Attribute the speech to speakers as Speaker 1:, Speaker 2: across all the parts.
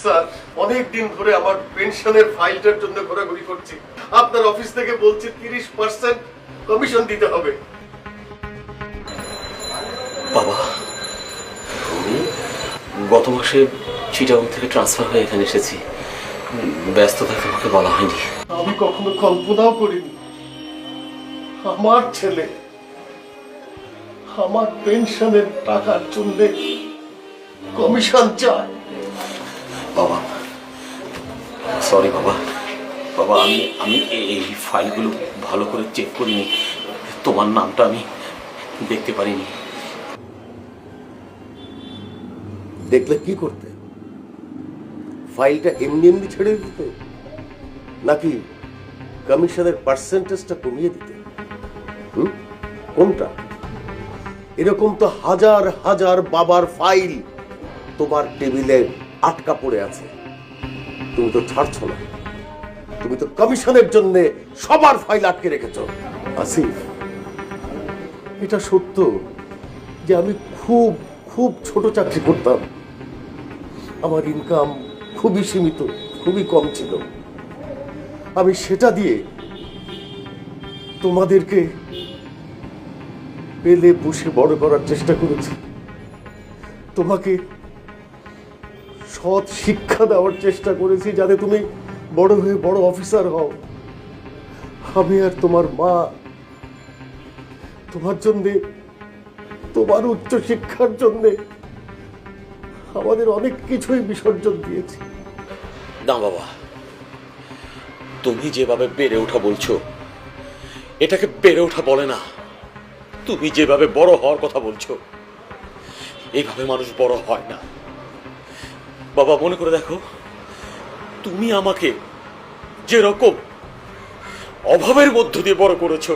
Speaker 1: Sir, অনেক দিন ধরে আমার পেনশনের ফাইলটার জন্য ঘোরাঘুরি করছি। আপনার অফিস থেকে বলছে 30% কমিশন দিতে হবে।
Speaker 2: বাবা, গত মাসে চিটাগং থেকে ট্রান্সফার হয়ে এখানে এসেছি। ব্যস্ততায় তোমাকে বলা হয়নি।
Speaker 1: আমি কখনো কল্পনাও করিনি আমার ছেলে আমার পেনশনের টাকার জন্য কমিশন চায়।
Speaker 2: বাবা সরি বাবা। বাবা আমি এই ফাইলগুলো ভালো করে চেক করিনি, তোমার নামটা আমি দেখতে পারিনি।
Speaker 1: দেখলে কি করতে? ফাইলটা এমনি এমনি ছেড়ে দিতে, নাকি কমিশনের পার্সেন্টেজটা কমিয়ে দিতে? কোনটা? এরকম তো হাজার হাজার বাবার ফাইল তোমার টেবিলে আটকা পড়ে আছে, তুমি তো ছাড়ছো না। তুমি তো কমিশনের জন্য সবার ফাইল আটকে রেখেছো। আসিফ, এটা সত্য যে আমি খুব খুব ছোট চাকরি করতাম, আমার ইনকাম খুবই সীমিত, খুবই কম ছিল। আমি সেটা দিয়ে তোমাদেরকে পেলে পুষে বড় করার চেষ্টা করেছি, তোমাকে সৎ শিক্ষা দেওয়ার চেষ্টা করেছি যাতে তুমি বড় হয়ে বড় অফিসার হও। আমি আর তোমার মা তোমার জন্যে, তোমার উচ্চ শিক্ষার জন্যে আমাদের অনেক কিছুই বিসর্জন দিয়েছি।
Speaker 2: না বাবা, তুমি যেভাবে বেড়ে ওঠা বলছো, এটাকে বেড়ে ওঠা বলে না। তুমি যেভাবে বড় হওয়ার কথা বলছো, এইভাবে মানুষ বড় হয় না। বাবা মনে করে দেখো, তুমি আমাকে যেরকম অভাবের মধ্য দিয়ে বড় করেছো,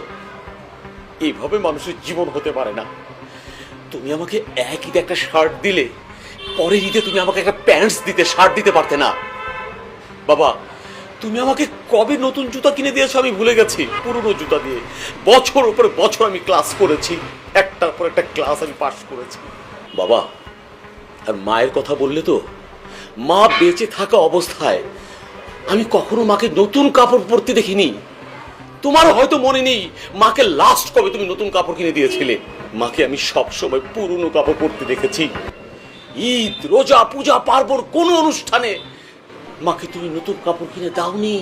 Speaker 2: এইভাবে মানুষের জীবন হতে পারে না। তুমি আমাকে এক ঈদে একটা শার্ট দিলে, পরের ঈদে তুমি আমাকে একটা প্যান্টস দিতে, শার্ট দিতে পারতে না। বাবা, তুমি আমাকে কবে নতুন জুতা কিনে দিয়েছো আমি ভুলে গেছি। পুরনো জুতা দিয়ে বছর উপরে বছর আমি ক্লাস করেছি, একটার পর একটা ক্লাস আমি পাস করেছি। বাবা, আর মায়ের কথা বললে তো, মা বেঁচে থাকা অবস্থায় আমি কখনো মাকে নতুন কাপড় পরতে দেখিনি। তোমার হয়তো মনে নেই মাকে লাস্ট কবে তুমি নতুন কাপড় কিনে দিয়েছিলে। মাকে আমি সবসময় পুরনো কাপড় পরতে দেখেছি। ঈদ, রোজা, পূজা, পার্বণ কোন অনুষ্ঠানে মাকে তুমি নতুন কাপড় কিনে দাওনি।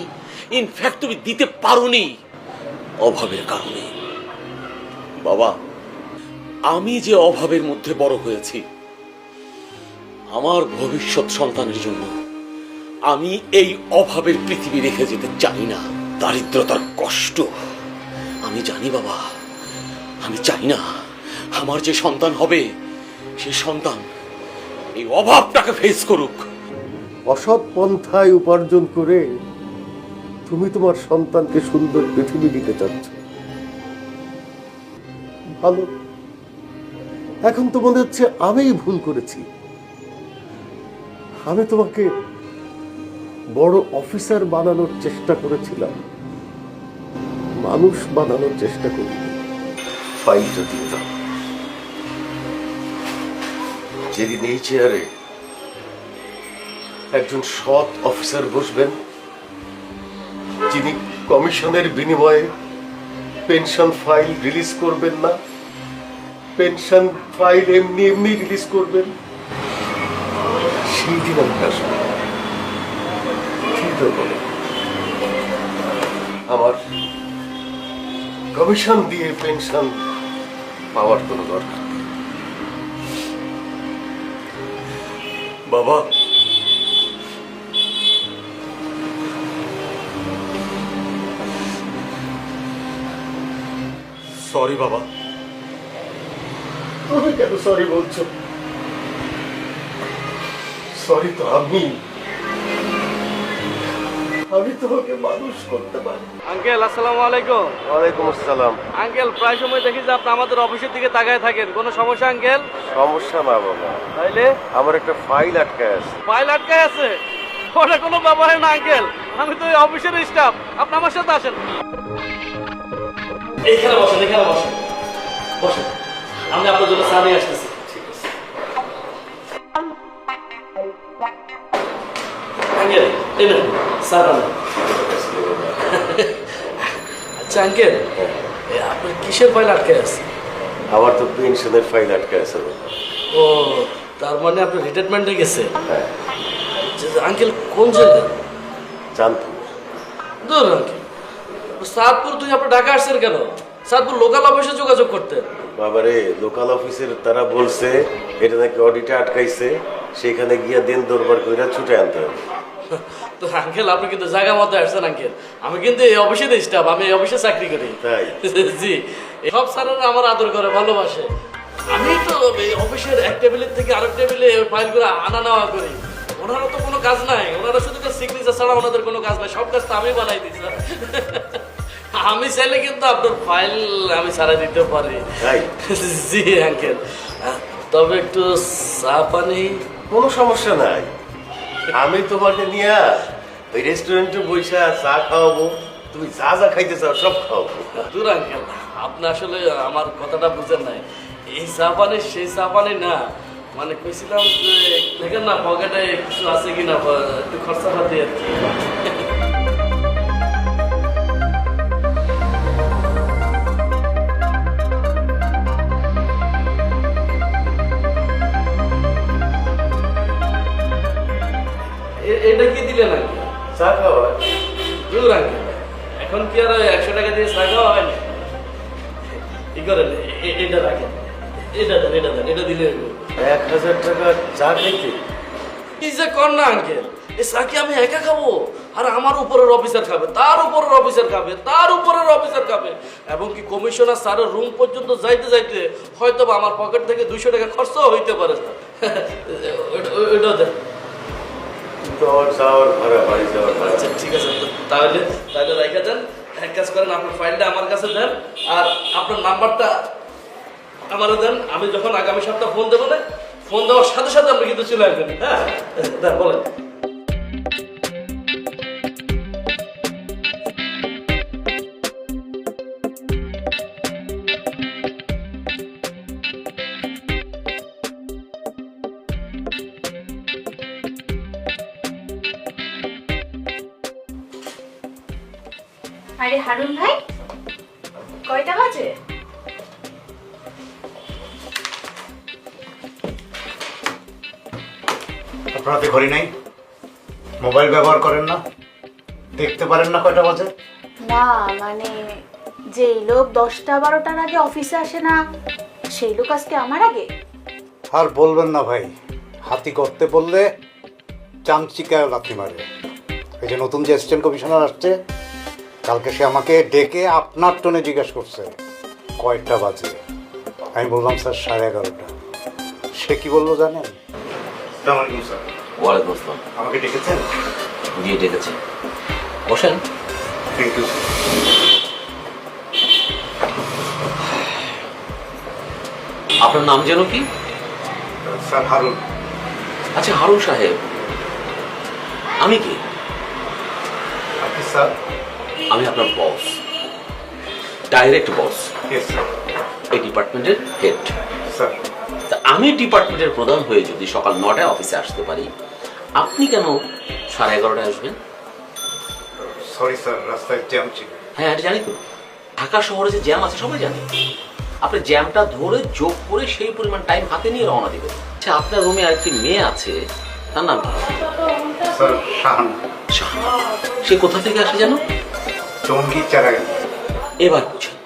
Speaker 2: ইনফ্যাক্ট তুমি দিতে পারোনি অভাবের কারণে। বাবা, আমি যে অভাবের মধ্যে বড় হয়েছি, আমার ভবিষ্যৎ সন্তানের জন্য আমি এই অভাবের পৃথিবী রেখে যেতে চাই না। দারিদ্রতার কষ্ট আমি জানি বাবা, আমি চাই না আমার যে সন্তান হবে, সে সন্তান এই অভাবটাকে ফেস করুক।
Speaker 1: অসৎ পন্থায় উপার্জন করে তুমি তোমার সন্তানকে সুন্দর পৃথিবী দিতে চাচ্ছ। ভালো, এখন তো মনে হচ্ছে আমিই ভুল করেছি। আমি তোমাকে বড় অফিসার বানানোর চেষ্টা করেছিলাম, মানুষ বানানোর চেষ্টা করি। ফাইলটা দিয়ে দাও। যেদিন এই চেয়ারে একজন সৎ অফিসার বসবেন, যিনি কমিশনের বিনিময়ে পেনশন ফাইল রিলিজ করবেন না, পেনশন ফাইল এমনি এমনি রিলিজ করবেন, সেই দিন আমি আসবো। বলে আমার কমিশন দিয়ে পেনশন পাওয়ার কোনো দরকার নেই।
Speaker 2: বাবা, সরি বাবা।
Speaker 1: তুমি কেন সরি বলছো? সরি তো আমি তোমাকে মানুষ করতে পারি।
Speaker 3: আঙ্কেল আসসালামু আলাইকুম।
Speaker 1: ওয়ালাইকুম আসসালাম।
Speaker 3: আঙ্কেল প্রায় সময় দেখি যে আপনি আমাদের অফিসের দিকে তাকায় থাকেন, কোনো সমস্যা আঙ্কেল?
Speaker 1: সমস্যা না বাবা,
Speaker 3: তাইলে
Speaker 1: আমার একটা ফাইল আটকায় আছে।
Speaker 3: ফাইল আটকায় আছে? ওটা কোনো ব্যাপার না আঙ্কেল, আমি তো এই অফিসের স্টাফ। আপনি আমার সাথে আসেন।
Speaker 4: এইখানে বসেন, এখানে বসেন, বসেন। আমি আপনার জন্য চা নিয়ে আসতেছি।
Speaker 3: এই না স্যার আনেন। আচ্ছা আঙ্কেল, আপনার কিসের ফাইল আটকে আছে?
Speaker 1: আমার তো পেনশনের ফাইল আটকে আছে বাবা।
Speaker 3: ও, তার মানে আপনি রিটায়ারমেন্টে গেছে?
Speaker 1: হ্যাঁ,
Speaker 3: আঙ্কেল কোন জায়গা?
Speaker 1: জানতাম।
Speaker 3: দূর আঙ্কেল, সাদপুর তুই আপনি ঢাকা আসছেন কেন? সাদপুর লোকাল অফিসে যোগাযোগ করতেন।
Speaker 1: বাবারে, লোকাল অফিসের তারা বলছে এটা নাকি অডিটে আটকাইছে, সেখানে গিয়া দিন দরবার কইরা ছুটে আনতে হবে।
Speaker 3: তো আঙ্কেল আপনি কিন্তু জায়গা মতো আসছেন আঙ্কেল। আমি কিন্তু এই অফিসে স্টাফ, আমি এই অফিসে চাকরি করি।
Speaker 1: তাই?
Speaker 3: জি, সব স্যারেরা আমার আদর করে, ভালোবাসে। আমি তো এই অফিসের এক টেবিলের থেকে আরেক টেবিলে ফাইলগুলো আনা নেওয়া করি। ওনারও তো কোনো কাজ নাই, ওনারা শুধু সিগনেচার ছাড়া ওনাদের কোনো কাজ নাই, সব কাজ তো আমি বানাই দিই স্যার। আমি চাইলে কিন্তু আপনার ফাইল আমি ছাড়া দিতে পারি।
Speaker 1: তাই?
Speaker 3: জি আঙ্কেল, তবে একটু চা পানি।
Speaker 1: কোনো সমস্যা নাই, আমি তোমাকে নিয়ে ওই রেস্টুরেন্টে বসে চা খাওয়াবো, তুমি যা যা খাইতে চাও সব খাওয়াবো।
Speaker 3: দূর আঙ্কেল, আপনি আসলে আমার কথাটা বুঝেন নাই। এই চা পানি সেই চা পানি না, মানে কইছিলাম যে দেখেন না পকেটে কিছু আছে কিনা, একটু খরচা পাতি আর কি। এটা কি দিলেন আঙ্কেল?
Speaker 1: চা খাওয়া?
Speaker 3: দূর আঙ্কেল, এখন কি আর 100 টাকা দিয়ে চা খাওয়া হয় না? কি করেন, এটা রাখেন, এটা দেন, এটা দেন, এটা দিলে
Speaker 1: 1000 টাকা চা খাইতে?
Speaker 3: কি যে কর না আঙ্কেল, এই চা কি আমি একা খাবো? আর আমার উপরের অফিসার খাবে, তার উপরের অফিসার খাবে, তার উপরের অফিসার খাবে, এবং কি কমিশনার স্যারের রুম পর্যন্ত যাইতে যাইতে হয়তো বা আমার পকেট থেকে 200 টাকা খরচও হইতে পারে স্যার। ওইটা দেন।
Speaker 1: তোর যাওয়ার ভাড়া, বাড়ি যাওয়ার ভাড়া।
Speaker 3: আচ্ছা ঠিক আছে, তাহলে তাহলে রেখে দেন। এক কাজ করেন, আপনার ফাইলটা আমার কাছে দেন, আর আপনার নাম্বারটা আমারও দেন। আমি যখন আগামী সপ্তাহ ফোন দেবো না, ফোন দেওয়ার সাথে সাথে আপনি কিন্তু চলে আসবেন। হ্যাঁ দেন, বলেন।
Speaker 5: আরে হারুন ভাই, কয়টা বাজে?
Speaker 6: আপনারা তো ঘড়ি নাই, মোবাইল ব্যবহার করেন না, দেখতে পারেন না কয়টা বাজে?
Speaker 5: না মানে, যেই লোক 10টা-12টার আগে অফিসে আসে না, সেই লোক আজকে আমার আগে?
Speaker 6: আর বলবেন না ভাই, হাতি করতে বললে চামচিকায় লাথি মারে। এই যে নতুন যে অ্যাসিস্ট্যান্ট কমিশনার আসছে, কালকে সে আমাকে ডেকে আপনার টোনে জিজ্ঞেস করছে কয়টা বাজে। আমি বললাম স্যার 11:30। সে কি বললো জানেন? আসসালামু আলাইকুম স্যার।
Speaker 2: ওয়ালাইকুম আসসালাম।
Speaker 6: আমাকে ডেকেছেন?
Speaker 2: দিয়ে ডেকেছে, বসেন।
Speaker 6: Thank you.
Speaker 2: আপনার নাম যেন কি?
Speaker 6: স্যার হারুন।
Speaker 2: আচ্ছা হারুন সাহেব, আমি কি?
Speaker 6: আপনি স্যার?
Speaker 2: আমি আপনার boss, direct boss,
Speaker 6: yes sir.
Speaker 2: এই ডিপার্টমেন্টের হেড।
Speaker 6: স্যার
Speaker 2: তা আমি ডিপার্টমেন্টের প্রধান হয়ে যদি সকাল 9টায় অফিসে আসতে পারি, আপনি কেন 11:30টায় আসবেন?
Speaker 6: সরি স্যার, রাস্তায় জ্যাম ছিল।
Speaker 2: হ্যাঁ এটা জানি তো, ঢাকা শহরে যে জ্যাম আছে সবাই জানে। আপনি জ্যামটা ধরে যোগ করে সেই পরিমাণ টাইম হাতে নিয়ে রওনা দিবেন। আচ্ছা আপনার রুমে আরেকটি মেয়ে আছে, তার নাম কি?
Speaker 6: স্যার শাহানা।
Speaker 2: শাহানা। সে কোথা থেকে আসে যেন?
Speaker 6: টঙ্গী চারাগাঁ।
Speaker 2: এবার বুঝুন,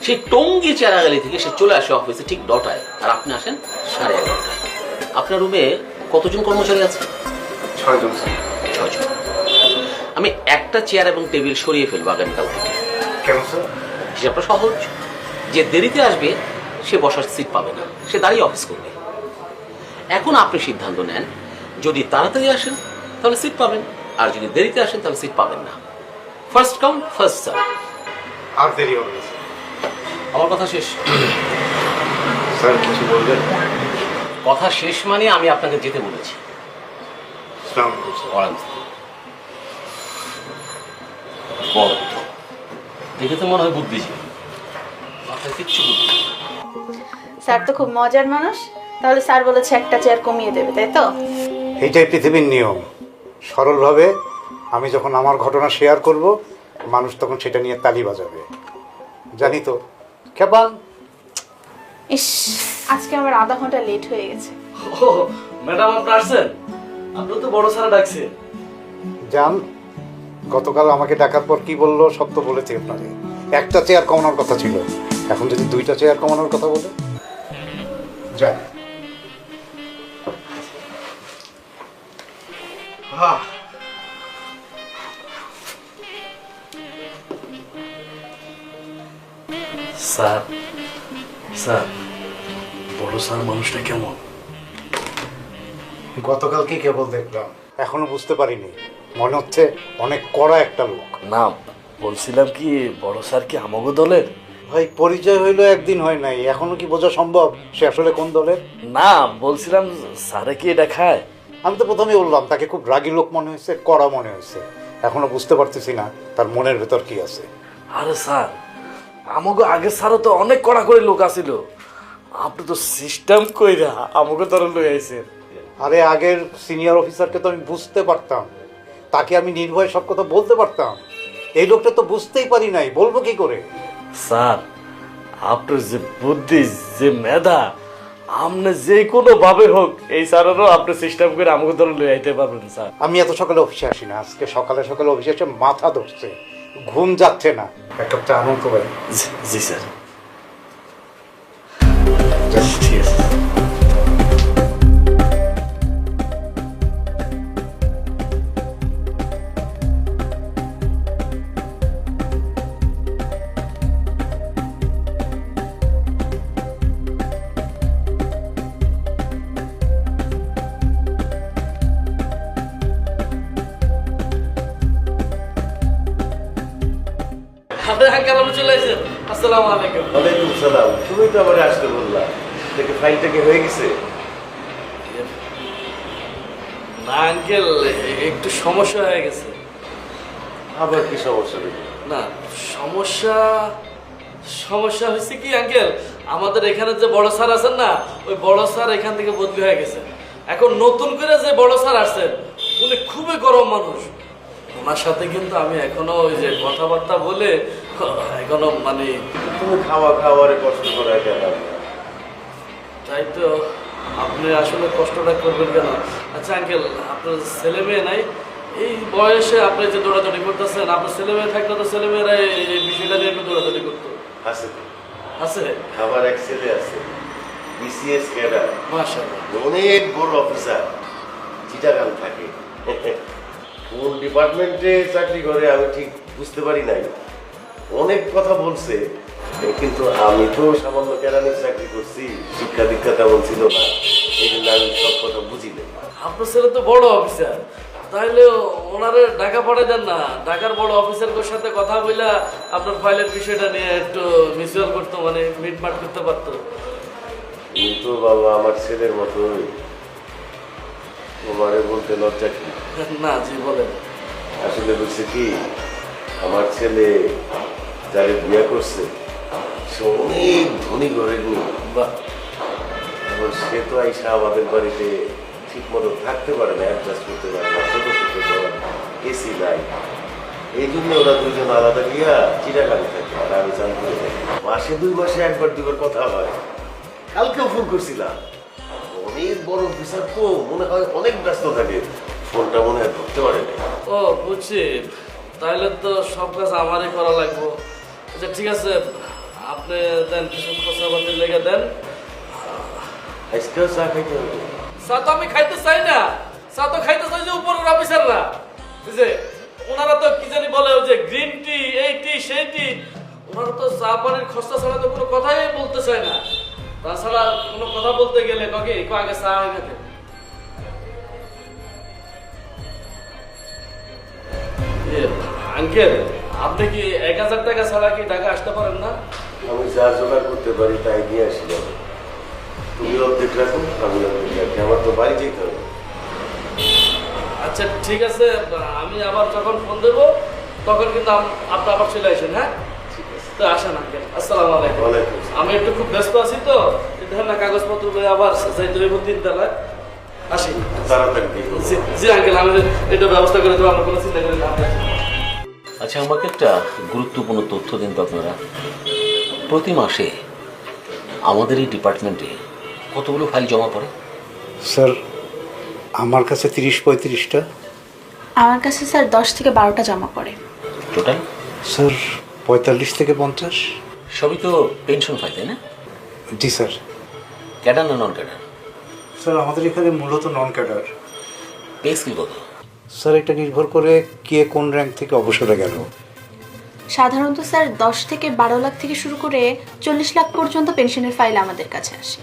Speaker 2: সেই টঙ্গী চেরাগালি থেকে সে চলে আসে অফিসে ঠিক 9টায়, আর আপনি আসেন 11:30টায়। আপনার রুমে কতজন কর্মচারী আছে?
Speaker 6: 6 জন স্যার।
Speaker 2: 6 জন। আমি একটা চেয়ার এবং টেবিল সরিয়ে ফেলবো আগামীকাল থেকে।
Speaker 6: কেন স্যার?
Speaker 2: হিসাবটা সহজ, যে দেরিতে আসবে সে বসার সিট পাবে না, সে দাঁড়িয়ে অফিস করবে। এখন আপনি সিদ্ধান্ত নেন, যদি তাড়াতাড়ি আসেন তাহলে সিট পাবেন, আর যদি দেরিতে আসেন তাহলে সিট পাবেন না। First come first serve.
Speaker 6: আর দেরি হবে না
Speaker 2: আমার কথা শেষ।
Speaker 6: স্যার। কিছু বলবেন?
Speaker 2: কথা শেষ মানে আমি আপনাকে যেতে বলেছি।
Speaker 6: আসসালামু আলাইকুম স্যার।
Speaker 2: বড় দেখে তো মনে হয় বুদ্ধিজীবী, মাথায় কিচ্ছু বুদ্ধি নেই।
Speaker 5: স্যার তো খুব মজার মানুষ। তাহলে স্যার বলেছে একটা চেয়ার কমিয়ে দেবে, তাই তো?
Speaker 6: এইটাই পৃথিবীর নিয়ম। সরলভাবে আমি যখন আমার ঘটনা শেয়ার করব, মানুষ তখন সেটা নিয়ে তালি বাজাবে। জানি তো খেপান।
Speaker 5: ইস, আজকে আবার আধা ঘন্টা লেট হয়ে গেছে।
Speaker 3: ও ম্যাডাম আপনি আসছেন? আপনি তো বড় স্যার ডাকছেন।
Speaker 6: জান, গতকাল আমাকে ডাকার পর কি বললো সব তো বলেছি আপনাকে। একটা চেয়ার কমানোর কথা ছিল, এখন যদি 2টা চেয়ার কমানোর কথা বলে। যান।
Speaker 3: স্যার, স্যার বড় স্যার মানুষটা কেমন?
Speaker 6: গতকালকে কেবল দেখলাম, এখনো বুঝতে পারিনি। মনে হচ্ছে অনেক কড়া একটা লোক।
Speaker 3: না, বলছিলাম কি বড় স্যার কি আমাগো দলের?
Speaker 6: ভাই, পরিচয় হইলো একদিন হয় নাই, এখনো কি বোঝা সম্ভব সে আসলে কোন দলের?
Speaker 3: না, বলছিলাম স্যারে কি এটা খায়?
Speaker 6: আমি তো প্রথমেই বললাম তাকে খুব রাগী লোক মনে হয়েছে, কড়া মনে হয়েছে। এখনো বুঝতে পারতেছি না তার মনের ভেতর কি আছে।
Speaker 3: আরে স্যার, আমাগো আগের স্যারও তো অনেক কড়া করে লোক আছিল। আপনি তো সিস্টেম কইরা আমাগো দলে লই আইছেন।
Speaker 6: আরে আগের সিনিয়র অফিসারকে তো আমি বুঝতে পারতাম, তাকে আমি নির্ভয়ে সব কথা বলতে পারতাম। এই লোকটা তো বুঝতেই পারি নাই, বলবো কি করে?
Speaker 3: স্যার, আপনার যে বুদ্ধি, যে মেধা, আপনি যে কোনো ভাবে হোক এই স্যারেরও আপনি সিস্টেম করে আমাকে ধরে লই আইতে পারবেন স্যার।
Speaker 6: আমি এত সকালে অফিসে আসি না, আজকে সকালে সকালে অফিসে এসে মাথা ধরছে, ঘুম যাচ্ছে না। এক কাপ চা আনুন তো ভাই।
Speaker 3: জি স্যার, ঠিক আছে। আপনি আঙ্কেল আপনি চলে এসেছেন। আসসালামু আলাইকুম।
Speaker 1: ওয়ালাইকুম সালাম। তুমি তো আমার আসতে বললা, দেখে ফাইলটা কি হয়ে গেছে?
Speaker 3: না আঙ্কেল, একটু সমস্যা হয়ে গেছে।
Speaker 1: আবার কি সমস্যা দেখি?
Speaker 3: না, সমস্যা সমস্যা হয়েছে কি আঙ্কেল, আমাদের এখানে যে বড় স্যার আছেন না, ওই বড় স্যার এখান থেকে বদলি হয়ে গেছে। এখন নতুন করে যে বড় স্যার আসছেন উনি খুবই গরম মানুষ। ওনার সাথে কিন্তু আমি এখনো ওই যে কথাবার্তা বলে এখনো মানে।
Speaker 1: তুমি খাওয়ারে কষ্ট করে কেন?
Speaker 3: তাই তো, আপনি আসলে কষ্টটা করবেন কেন? আচ্ছা আঙ্কেল, আপনার ছেলে মেয়ে নাই? এই বয়সে আপনি যে দৌড়াদৌড়ি করতেছেন, আপনার ছেলে মেয়ে থাকলে তো ছেলে মেয়েরা এই বিষয়টা নিয়ে একটু দৌড়াদৌড়ি করতো।
Speaker 1: আছে তো,
Speaker 3: আছে?
Speaker 1: আমার এক ছেলে আছে, বিসিএস ক্যাডার,
Speaker 3: মাশাআল্লাহ।
Speaker 1: অনেক বড় অফিসার, চিটাগাং থাকে। কোন ডিপার্টমেন্টে চাকরি করে আমি ঠিক বুঝতে পারি নাই। অনেক কথা বলছে, কিন্তু আমি তো সামান্য কেরানির চাকরি করছি, শিক্ষা দীক্ষা তেমন ছিল না, এই জন্য আমি সব কথা বুঝি না।
Speaker 3: আপনার ছেলে তো বড় অফিসার, তাহলে ওনারে ঢাকা পাঠাই দেন না। ঢাকার বড় অফিসারদের সাথে কথা বলে আপনার ফাইলের বিষয়টা নিয়ে একটু মিউচুয়াল করতো, মানে মিটমাট করতে পারতো।
Speaker 1: কিন্তু বাবা আমার ছেলের মতোই, তোমারে বলতে লজ্জা কি?
Speaker 3: না জি বলেন।
Speaker 1: আসলে বলছে কি, আমার ছেলে যারে বিয়ে করছে সে অনেক ধনী ঘরের মেয়ে।
Speaker 3: বাহ,
Speaker 1: এখন সে তো আইসা আমাদের বাড়িতে ঠিক মতো থাকতে পারে না, অ্যাডজাস্ট করতে পারে না, ছোট ছোট ঘর, এসি নাই। এই জন্য ওরা দুজন আলাদা গিয়া চিড়াগাড়ি থাকে, আর আমি চাঁদপুরে থাকি। মাসে 2 মাসে একবার দুবার কথা হয়। কালকেও ফোন করছিলাম, অনেক বড় অফিসার তো মনে হয় অনেক ব্যস্ত থাকে, ফোনটা মনে হয় ধরতে পারে না।
Speaker 3: ও বুঝছি, তাহলে তো সব কাজ আমারই করা লাগবে। আচ্ছা ঠিক আছে, আপনি দেন কিছু খরচাপাতি লেগে দেন।
Speaker 1: আজকেও চা খাইতে হবে?
Speaker 3: চা তো আমি খাইতে চাই না, চা তো খাইতে চাই যে উপরের অফিসাররা, বুঝছে? ওনারা তো কি জানি বলে ওই যে গ্রিন টি, এই টি, সেই টি। ওনারা তো চা পানির খরচা ছাড়া তো কোনো কথাই বলতে চায় না। তাছাড়া কোনো কথা বলতে গেলে কাকে আগে চা হয়ে গেছে। আঙ্কেল, আপনি কি 1000 টাকা ছাড়া কি ঢাকা আসতে পারেন না?
Speaker 1: আমি যা জোগাড় করতে পারি তাই নিয়ে আসি যাবো। তুমি অর্ধেক রাখো, আমি অর্ধেক রাখি, আমার তো বাড়ি যেতে হবে।
Speaker 3: আচ্ছা ঠিক আছে, আমি আবার যখন ফোন দেবো তখন কিন্তু আপনি আবার চলে আসেন। হ্যাঁ
Speaker 1: ঠিক আছে,
Speaker 3: তো আসেন আঙ্কেল। আসসালামু আলাইকুম।
Speaker 1: ওয়ালাইকুম আসসালাম।
Speaker 3: আমি একটু খুব ব্যস্ত আছি তো, এই ধরনের কাগজপত্র করে আবার যাইতে হইব 3 তলায়। আসি।
Speaker 1: তাড়াতাড়ি দিয়ে করো।
Speaker 3: জি জি আঙ্কেল, আমি এটা ব্যবস্থা করে দেবো, আপনার কোনো চিন্তা করেন না।
Speaker 2: আচ্ছা, আমাকে একটা গুরুত্বপূর্ণ তথ্য দিন তো আপনারা। প্রতি মাসে আমাদের এই ডিপার্টমেন্টে কতগুলো ফাইল জমা পড়ে?
Speaker 6: স্যার আমার কাছে 30-35টা।
Speaker 5: আমার কাছে স্যার 10 থেকে 12টা জমা পড়ে।
Speaker 2: টোটাল?
Speaker 6: স্যার 45 থেকে 50।
Speaker 2: সবই তো পেনশন ফাইল, তাই না?
Speaker 6: জি স্যার।
Speaker 2: ক্যাডার না নন ক্যাডার?
Speaker 6: স্যার আমাদের এখানে মূলত নন ক্যাডার।
Speaker 2: পে স্কেল কত?
Speaker 6: স্যার এটা নির্ভর করে কে কোন র্যাঙ্ক থেকে অবসরে গেল।
Speaker 5: সাধারণত স্যার 10 থেকে 12 লাখ থেকে শুরু করে 40 লাখ পর্যন্ত পেনশনের ফাইল আমাদের কাছে আসে।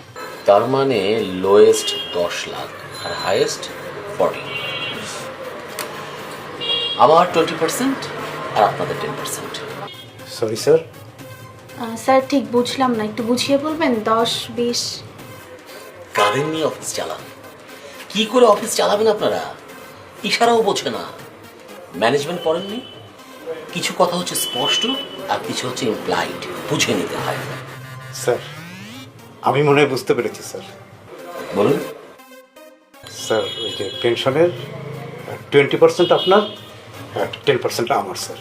Speaker 2: তার মানে লোয়েস্ট 10 লাখ আর হাইয়েস্ট 40। আমার 20% আর আপনাদের 10%।
Speaker 6: Sorry sir.
Speaker 5: স্যার ঠিক বুঝলাম না, একটু বুঝিয়ে বলবেন? 10-20?
Speaker 2: কাদের নিয়ে অফিস চালান? কি করে অফিস চালাবেন আপনারা? ইশারাও বোঝে না। ম্যানেজমেন্ট পড়েননি? কিছু কথা হচ্ছে স্পষ্ট আর কিছু হচ্ছে ইমপ্লাইড, বুঝে নিতে হয়।
Speaker 6: স্যার আমি মনে হয় বুঝতে পেরেছি স্যার।
Speaker 2: বলুন।
Speaker 6: স্যার ওই যে পেনশনের 20% আপনার আর 10% আমার স্যার।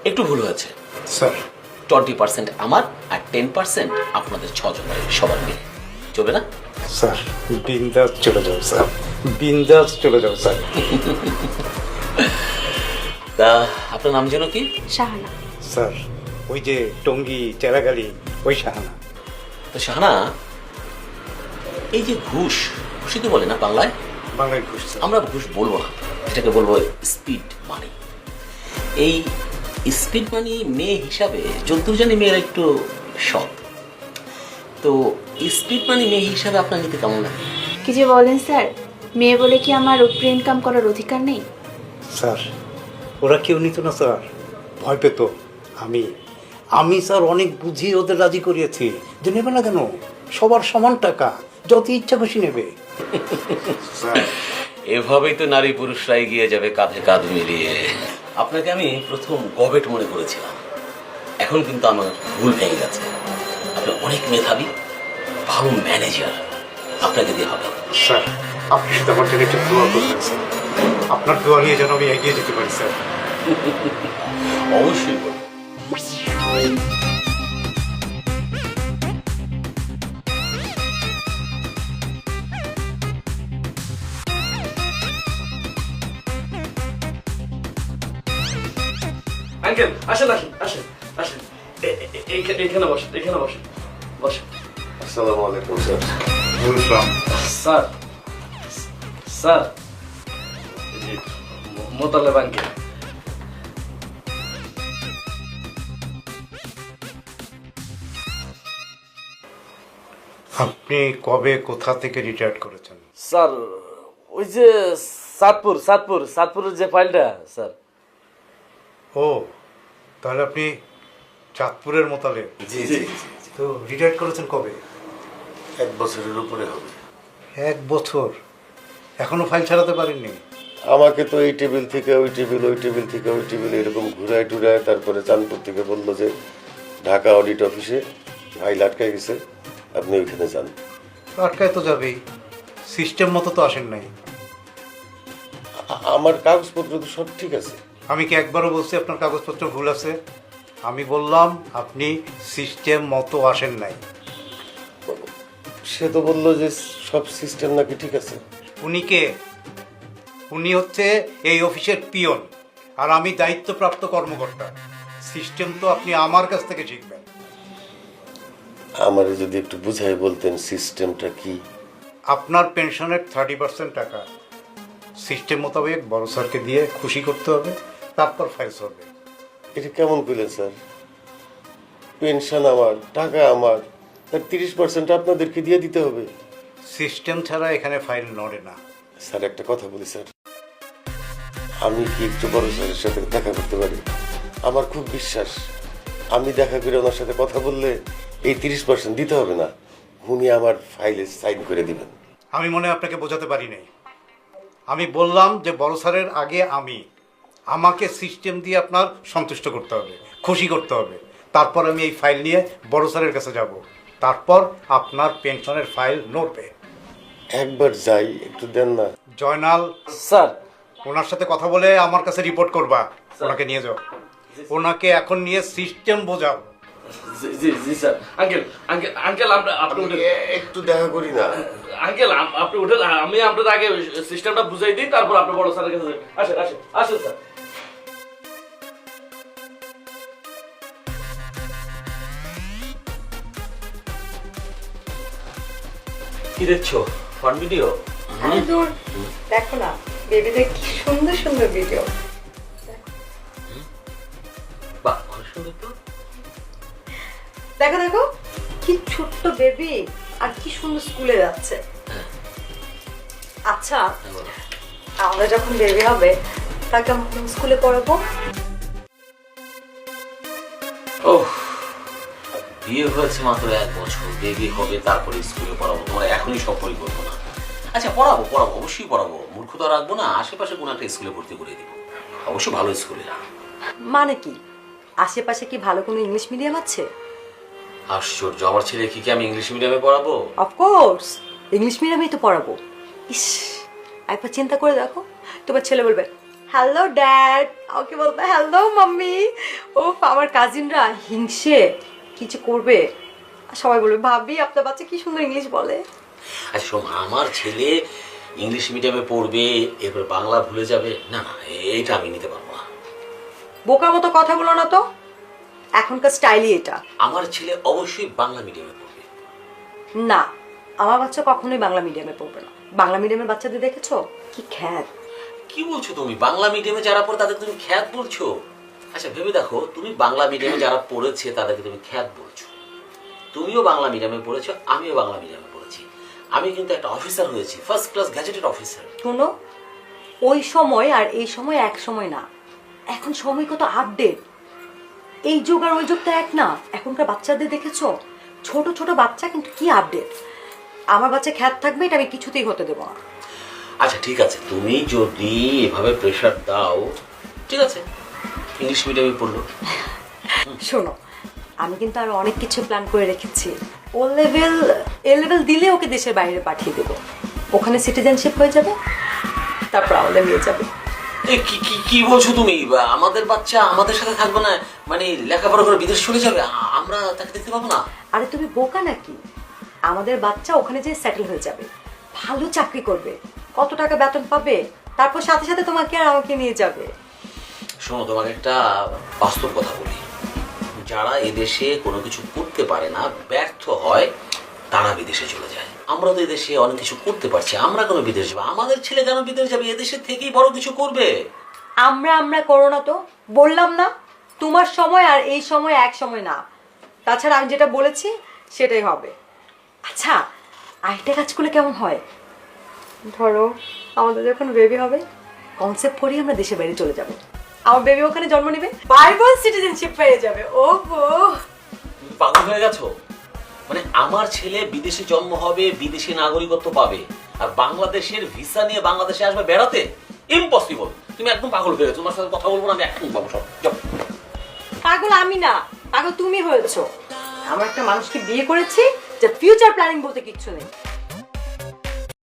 Speaker 2: একটু ভুল হয়েছে।
Speaker 6: স্যার
Speaker 2: 20% আমার আর 10% আপনাদের 6 জনের, সবার মিলে। চলবে না?
Speaker 6: স্যার বিন্দাস চলে যাও স্যার, বিন্দাস চলে যাও স্যার।
Speaker 2: তা আপনার নাম যেন কি?
Speaker 5: শাহানা।
Speaker 6: স্যার ওই যে টঙ্গী চেরাগালি ওই শাহানা।
Speaker 2: তো শাহানা, এই যে ঘুষ, ঘুষই তো বলে না বাংলায়?
Speaker 6: বাংলায় ঘুষ স্যার।
Speaker 2: আমরা ঘুষ বলবো না, এটাকে বলবো স্পিড মানি। এই স্পিড মানি মেয়ে হিসাবে যদ্দূর জানি মেয়েরা একটু সৎ, তো স্পিড মানি মেয়ে হিসাবে আপনার নিতে কেমন লাগে?
Speaker 5: কি যে বলেন স্যার, মেয়ে বলে কি আমার উপরে ইনকাম করার অধিকার নেই?
Speaker 6: স্যার ওরা কেউ নিত না স্যার, ভয় পেত। আমি স্যার অনেক বুঝিয়ে ওদের রাজি করিয়েছি যে নেবে না কেন, সবার সমান টাকা, যত ইচ্ছা খুশি নেবে।
Speaker 2: এভাবেই তো নারী পুরুষরা এগিয়ে যাবে কাঁধে কাঁধ মিলিয়ে। আপনাকে আমি প্রথম গবেট মনে করেছিলাম, এখন কিন্তু আমার ভুল ভেঙে গেছে। আপনি অনেক মেধাবী, ভালো ম্যানেজার, আপনাকে দিয়ে হবে।
Speaker 6: স্যার আপনি শুধু আমার জন্য একটু দোয়া করবেন স্যার, আপনার দোয়া নিয়ে যেন আমি এগিয়ে যেতে পারি স্যার।
Speaker 2: অবশ্যই করব।
Speaker 3: আঙ্কেল আসেন আসেন আসেন আসেন, এইখানে বসেন, এখানে বসেন, বসেন।
Speaker 1: আসসালামু আলাইকুম স্যার।
Speaker 6: বুঝলাম।
Speaker 3: স্যার স্যার, এই যে মোতালেব আঙ্কেল।
Speaker 6: আপনি কবে কোথা থেকে রিটায়ার করেছেন?
Speaker 3: স্যার ওই যে সাতপুরের যে ফাইলটা স্যার।
Speaker 6: ও তাহলে আপনি চাঁদপুরের মোতালে।
Speaker 1: জি জি
Speaker 6: তো রিটায়ার করেছেন কবে?
Speaker 1: 1 বছরের উপরে হবে।
Speaker 6: 1 বছর? এখনো ফাইল ছাড়াতে পারেননি?
Speaker 1: আমাকে তো এই টেবিল থেকে ওই টেবিল, ওই টেবিল থেকে ওই টেবিল এরকম ঘুরায় টুরায়, তারপরে চাঁদপুর থেকে বললো যে ঢাকা অডিট অফিসে ফাইল আটকায় গেছে, আপনি ওইখানে যান।
Speaker 6: আটকায় তো যাবেই, সিস্টেম মতো তো আসেন নাই।
Speaker 1: আমার কাগজপত্র তো সব ঠিক আছে।
Speaker 6: আমি কি একবারও বলছি আপনার কাগজপত্র ভুল আছে? আমি বললাম আপনি সিস্টেম মতো আসেন নাই।
Speaker 1: সে তো বললো যে সব সিস্টেম নাকি ঠিক আছে।
Speaker 6: উনি কে? উনি হচ্ছে এই অফিসের পিয়ন, আর আমি দায়িত্বপ্রাপ্ত কর্মকর্তা। সিস্টেম তো আপনি আমার কাছ থেকে শিখবেন।
Speaker 1: আমারে যদি একটু বুঝাই বলতেন সিস্টেমটা কি।
Speaker 6: আপনার পেনশনের 30% টাকা সিস্টেম মোতাবেক বড় স্যারকে দিয়ে খুশি করতে হবে, তারপর ফাইল হবে।
Speaker 1: এটা কেমন করলেন স্যার? পেনশন আমার, টাকা আমার, তার 30% আপনাদেরকে দিয়ে দিতে হবে?
Speaker 6: সিস্টেম ছাড়া এখানে ফাইল নড়ে না।
Speaker 1: স্যার একটা কথা বলি স্যার, আমি কি একটু বড় স্যারের সাথে দেখা করতে পারি? আমার খুব বিশ্বাস, আমি দেখা করে ওনার সাথে কথা বললে এই 30% দিতে হবে না, উনি আমার ফাইলে সাইন করে দিবেন।
Speaker 6: আমি মনে হয় আপনাকে বোঝাতে পারি নাই। আমি বললাম যে বড় স্যারের আগে আমাকে সিস্টেম দিয়ে আপনার সন্তুষ্ট করতে হবে, খুশি করতে হবে, তারপর আমি এই ফাইল নিয়ে বড় স্যারের কাছে যাব, তারপর আপনার পেনশনের ফাইল নড়বে।
Speaker 1: একবার যাই, একটু দেন না।
Speaker 6: জয়নাল,
Speaker 3: স্যার
Speaker 6: ওনার সাথে কথা বলে আমার কাছে রিপোর্ট করবা। ওনাকে নিয়ে যাও, ওনাকে এখন নিয়ে সিস্টেম বোঝাও।
Speaker 3: জি জি জি স্যার। আঙ্কেল আঙ্কেল আঙ্কেল আপনি উঠেন।
Speaker 1: একটু দেখা করি না।
Speaker 3: আঙ্কেল আপনি উঠেন, আমি আপনার আগে সিস্টেমটা বুঝাই দিই, তারপর আপনি বড় স্যারের কাছে যান। আসেন আসেন আসেন স্যার।
Speaker 2: কি দেখছো? Fun video?
Speaker 7: আরে দূর, দেখো না বেবিদের কি সুন্দর সুন্দর ভিডিও।
Speaker 2: বাহ, অনেক সুন্দর তো।
Speaker 7: দেখো দেখো কি ছোট্ট বেবি, আর কি সুন্দর স্কুলে যাচ্ছে। আচ্ছা, আমাদের যখন বেবি হবে তাকে আমরা কোন স্কুলে পড়াবো?
Speaker 2: ওহ, বিয়ে হয়েছে মাত্র 1 বছর, বেবি হবে, তারপরে স্কুলে পড়াবো? তোমার এখনই সব পরিকল্পনা? আচ্ছা, পড়াবো পড়াবো, অবশ্যই পড়াবো। মূর্খতা রাখবো না, আশেপাশে কোনো একটা স্কুলে ভর্তি করে দিব, অবশ্যই ভালো স্কুলে।
Speaker 7: মানে কি, আশেপাশে কি ভালো কোনো ইংলিশ মিডিয়াম আছে?
Speaker 2: আশ্চর্য, আমার ছেলে কি আমি ইংলিশ মিডিয়ামে পড়াবো?
Speaker 7: অফকোর্স ইংলিশ মিডিয়ামেই তো পড়াবো। ইস, একবার চিন্তা করে দেখো, তোমার ছেলে বলবে হ্যালো ড্যাড, আমাকে বলবে হ্যালো মাম্মি। ও আমার কাজিনরা হিংসে কিছু করবে, আর সবাই বলবে ভাবি আপনার বাচ্চা কি সুন্দর ইংলিশ বলে।
Speaker 2: আচ্ছা শোন, আমার ছেলে ইংলিশ মিডিয়ামে পড়বে, এরপর বাংলা ভুলে যাবে? না না, এইটা আমি নিতে পারবো না।
Speaker 7: বোকার মতো কথা বলো না তো, এখনকার স্টাইলই এটা।
Speaker 2: আমার ছেলে অবশ্যই বাংলা মিডিয়ামে পড়বে।
Speaker 7: না, আমার বাচ্চা কখনোই বাংলা মিডিয়ামে পড়বে না। বাংলা মিডিয়ামের বাচ্চাদের দেখেছো কি খ্যাত?
Speaker 2: কি বলছো তুমি? বাংলা মিডিয়ামে যারা পড়ে তাদের তুমি খ্যাত বলছো? আচ্ছা ভেবে দেখো, তুমি বাংলা মিডিয়ামে যারা পড়েছে তাদেরকে তুমি খ্যাত বলছো। তুমিও বাংলা মিডিয়ামে পড়েছো, আমিও বাংলা মিডিয়ামে পড়েছি। আমি কিন্তু একটা অফিসার হয়েছি, ফার্স্ট ক্লাস গ্যাজেটেড অফিসার।
Speaker 7: শোনো, ওই সময় আর এই সময় এক সময় না। এখন সময় কত আপডেট, এই যুগ আর ওই যুগ তো এক না। এখনকার বাচ্চাদের দেখেছো, ছোট ছোট বাচ্চা কিন্তু কি আপডেট। আমার বাচ্চা খ্যাত থাকবে, এটা আমি কিছুতেই হতে দেবো না।
Speaker 2: আচ্ছা ঠিক আছে, তুমি যদি এভাবে প্রেশার দাও, ঠিক আছে, ইংলিশ মিডিয়ামে পড়লো।
Speaker 7: শোনো, আমি কিন্তু আরো অনেক কিছু প্ল্যান করে রেখেছি। এ লেভেল দিলে ওকে দেশের বাইরে পাঠিয়ে দেবো, ওখানে সিটিজেনশিপ হয়ে যাবে, তারপর আমাদের নিয়ে যাবে।
Speaker 2: কি কি কি বলছো তুমি? আমাদের বাচ্চা আমাদের সাথে থাকবে না মানে লেখাপড়া করে বিদেশ চলে যাবে, আমরা তাকে দেখতে পাবো না?
Speaker 7: আরে তুমি বোকা নাকি? আমাদের বাচ্চা ওখানে যেয়ে সেটেল হয়ে যাবে, ভালো চাকরি করবে, কত টাকা বেতন পাবে, তারপর সাথে সাথে তোমাকে আর আমাকে নিয়ে যাবে।
Speaker 2: শোনো, তোমাকে একটা বাস্তব কথা বলি, যারা এদেশে কোনো কিছু করতে পারে না, ব্যর্থ হয়, তারা বিদেশে চলে যায়। আমরা তো এদেশে অনেক কিছু করতে পারছি, আমরা কেন বিদেশ যাবো? আমাদের ছেলে কেন বিদেশ যাবে? এদেশে থেকেই বড় কিছু করবে।
Speaker 7: আমরা করো না তো, বললাম না তোমার সময় আর এই সময় এক সময় না। তাছাড়া আমি যেটা বলেছি সেটাই হবে। আচ্ছা, আরেকটা কাজ করলে কেমন হয়? ধরো আমাদের যখন বেবি হবে, কনসেপ্ট করেই আমরা দেশে বাইরে চলে যাব, আমার বেবি ওখানে জন্ম নেবে, বাইবেল সিটিজেনশিপ পেয়ে যাবে। ও গো,
Speaker 2: তুমি পাগল হয়ে গেছো? মানে আমার ছেলে বিদেশে জন্ম হবে, বিদেশি নাগরিকত্ব পাবে, আর বাংলাদেশের ভিসা নিয়ে বাংলাদেশে আসবে বেড়াতে? ইম্পসিবল। তুমি একদম পাগল হয়ে গেছো, তোমার সাথে কথা বলবো না আমি একদম। বাবু সব যাও।
Speaker 7: পাগল আমি না, পাগল তুমি হয়েছো। আমরা একটা মানুষকে বিয়ে করেছি, যে ফিউচার প্ল্যানিং বলতে কিচ্ছু নেই।